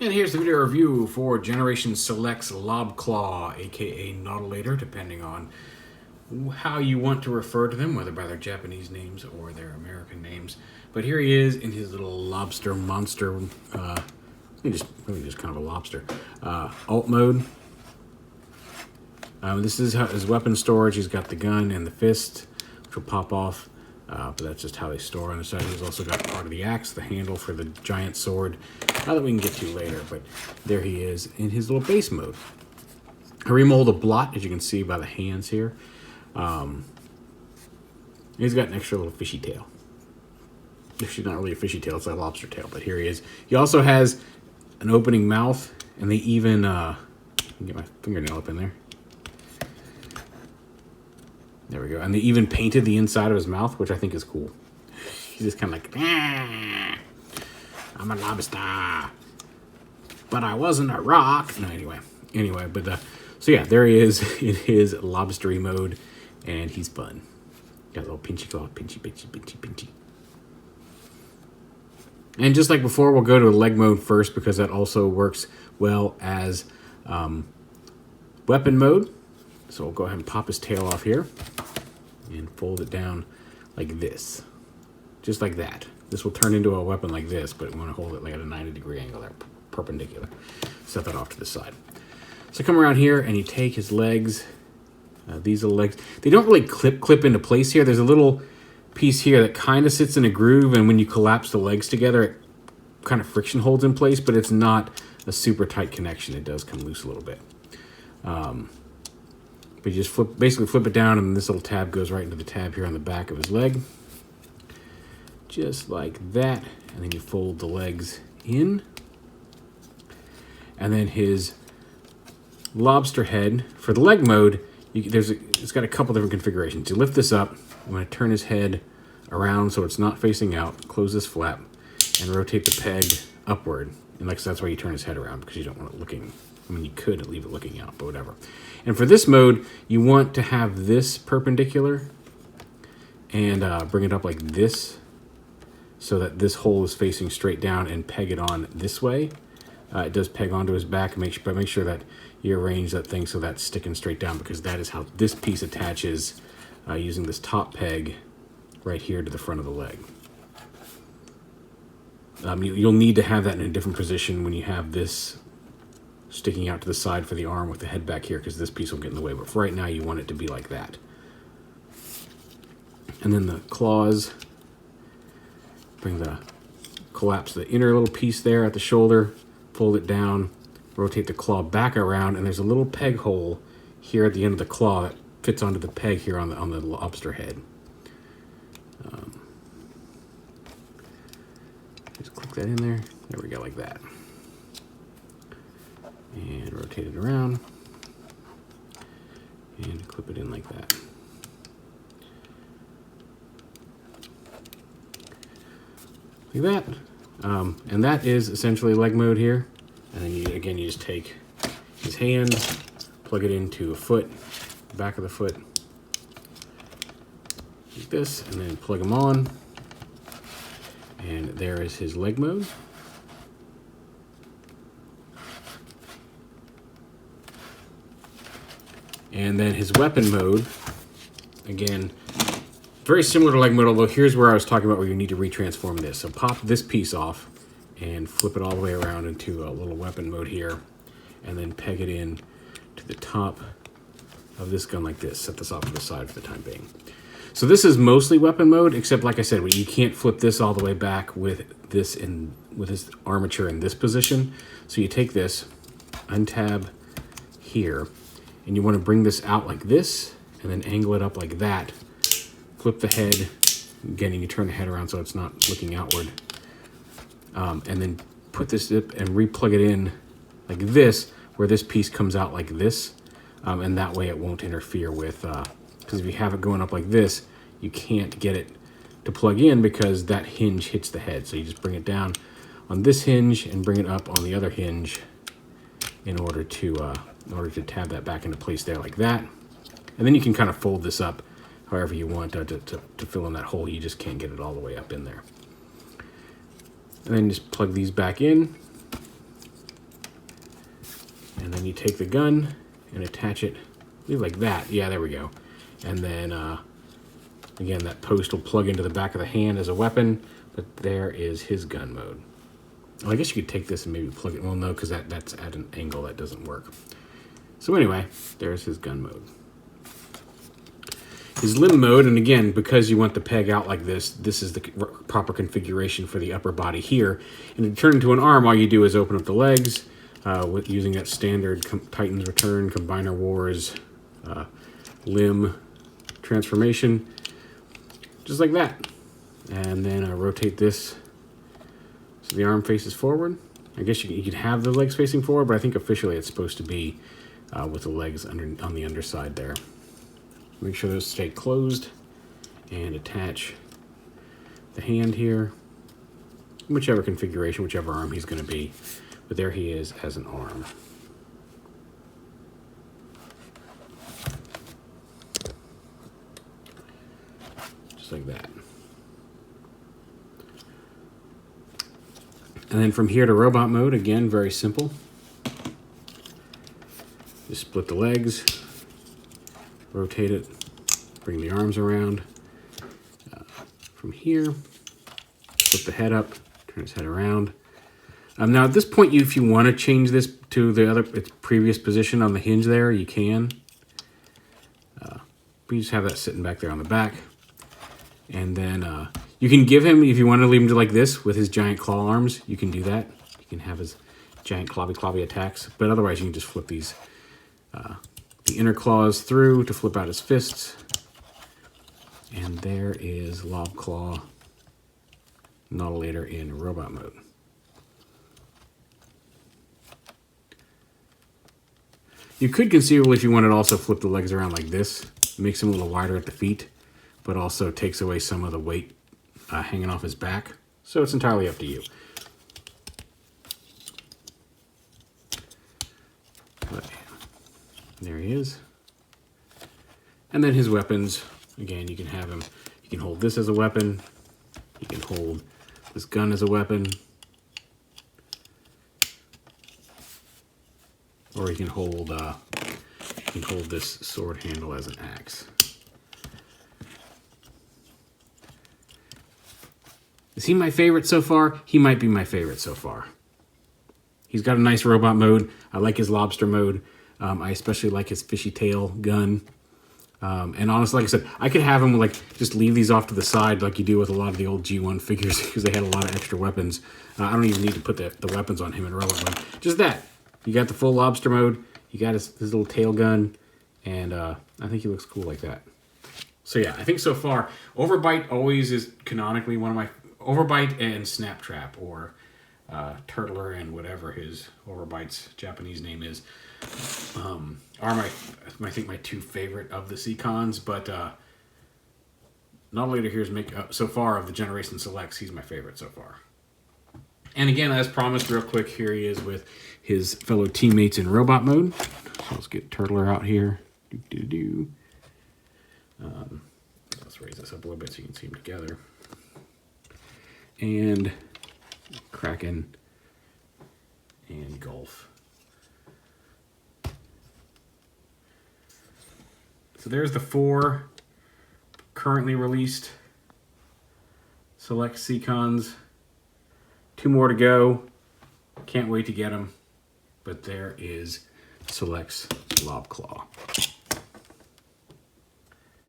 And here's the video review for Generation Select's LOBCLOW, aka Nautilator, depending on how you want to refer to them, whether by their Japanese names or their American names. But here he is in his little lobster monster, really just kind of a lobster, alt mode. This is his weapon storage. He's got the gun and the fist, which will pop off. But that's just how they store on the side. He's also got part of the axe, the handle for the giant sword, that we can get to later. But there he is in his little base mode. I remold a blot, as you can see by the hands here. He's got an extra little fishy tail. Actually, not really a fishy tail, it's like a lobster tail, but here he is. He also has an opening mouth, and they even, get my fingernail up in there. There we go. And they even painted the inside of his mouth, which I think is cool. He's just kind of like, ah, I'm a lobster, but I wasn't a rock. No, anyway, but so yeah, there he is in his lobstery mode, and he's fun. Got a little pinchy claw, pinchy. And just like before, we'll go to leg mode first because that also works well as weapon mode. So we'll go ahead and pop his tail off here and fold it down like this. Just like that. This will turn into a weapon like this, but we want to hold it like at a 90-degree angle there, perpendicular. Set that off to the side. So come around here and you take his legs. These are the legs. They don't really clip into place here. There's a little piece here that kind of sits in a groove, and when you collapse the legs together, it kind of friction holds in place, but it's not a super tight connection. It does come loose a little bit. But you just basically flip it down, and this little tab goes right into the tab here on the back of his leg. Just like that. And then you fold the legs in. And then his lobster head, for the leg mode, it's got a couple different configurations. You lift this up. I'm going to turn his head around so it's not facing out. Close this flap and rotate the peg upward. And like I said, that's why you turn his head around, because you don't want it looking, I mean, you could leave it looking out, but whatever. And for this mode, you want to have this perpendicular and bring it up like this so that this hole is facing straight down, and peg it on this way. It does peg onto his back, but make sure that you arrange that thing so that's sticking straight down, because that is how this piece attaches using this top peg right here to the front of the leg. You'll need to have that in a different position when you have this sticking out to the side for the arm with the head back here, because this piece will get in the way. But for right now, you want it to be like that. And then the claws, collapse the inner little piece there at the shoulder, fold it down, rotate the claw back around, and there's a little peg hole here at the end of the claw that fits onto the peg here on the lobster head. Just click that in there. There we go, like that. And rotate it around. And clip it in like that. Like that. And that is essentially leg mode here. And then you just take his hand, plug it into a foot, back of the foot, like this, and then plug him on. And there is his leg mode. And then his weapon mode, again, very similar to leg mode, although here's where I was talking about where you need to retransform this. So pop this piece off and flip it all the way around into a little weapon mode here, and then peg it in to the top of this gun like this. Set this off to the side for the time being. So this is mostly weapon mode, except like I said, you can't flip this all the way back with this with this armature in this position. So you take this, untab here, and you want to bring this out like this, and then angle it up like that. Flip the head, again, and you turn the head around so it's not looking outward. And then put this up and re-plug it in like this, where this piece comes out like this. And that way it won't interfere with, because if you have it going up like this, you can't get it to plug in because that hinge hits the head. So you just bring it down on this hinge and bring it up on the other hinge in order to tab that back into place there like that. And then you can kind of fold this up however you want to fill in that hole. You just can't get it all the way up in there. And then just plug these back in. And then you take the gun and attach it like that. Yeah, there we go. And then, again, that post will plug into the back of the hand as a weapon, but there is his gun mode. Well, I guess you could take this and maybe plug it. Well, no, because that's at an angle that doesn't work. So anyway, there's his gun mode. His limb mode, and again, because you want the peg out like this, this is the proper configuration for the upper body here. And to turn into an arm, all you do is open up the legs with using that standard Titans Return, Combiner Wars, limb transformation, just like that. And then rotate this so the arm faces forward. I guess you could have the legs facing forward, but I think officially it's supposed to be with the legs on the underside there. Make sure those stay closed and attach the hand here, whichever configuration, whichever arm he's going to be. But there he is as an arm. Just like that. And then from here to robot mode, again, very simple. Just split the legs, rotate it, bring the arms around. From here, flip the head up, turn his head around. Now at this point, if you want to change this to its previous position on the hinge there, you can. But you just have that sitting back there on the back. And then you can give him, if you want to leave him like this with his giant claw arms, you can do that. You can have his giant clobby attacks. But otherwise, you can just flip these the inner claws through to flip out his fists. And there is LOBCLOW Nautilator in robot mode. You could conceivably, if you wanted, also flip the legs around like this. Makes him a little wider at the feet, but also takes away some of the weight hanging off his back. So it's entirely up to you. But there he is. And then his weapons, again, you can have him, you can hold this as a weapon. You can hold this gun as a weapon. Or you can hold this sword handle as an axe. Is he my favorite so far? He might be my favorite so far. He's got a nice robot mode. I like his lobster mode. I especially like his fishy tail gun. And honestly, like I said, I could have him like just leave these off to the side like you do with a lot of the old G1 figures because they had a lot of extra weapons. I don't even need to put the weapons on him in robot mode. Just that. You got the full lobster mode. You got his little tail gun. And I think he looks cool like that. So yeah, I think so far, Overbite always is canonically one of my... Overbite and Snaptrap, or Turtler and whatever his Overbite's Japanese name is, are I think my two favorite of the Seacons, but Nautilator here's so far of the Generation Selects, he's my favorite so far. And again, as promised, real quick, here he is with his fellow teammates in robot mode. So let's get Turtler out here. Let's raise this up a little bit so you can see them together. And Kraken and Gulf. So there's the 4 currently released Select Seacons. 2 more to go. Can't wait to get them. But there is Select's LOBCLOW.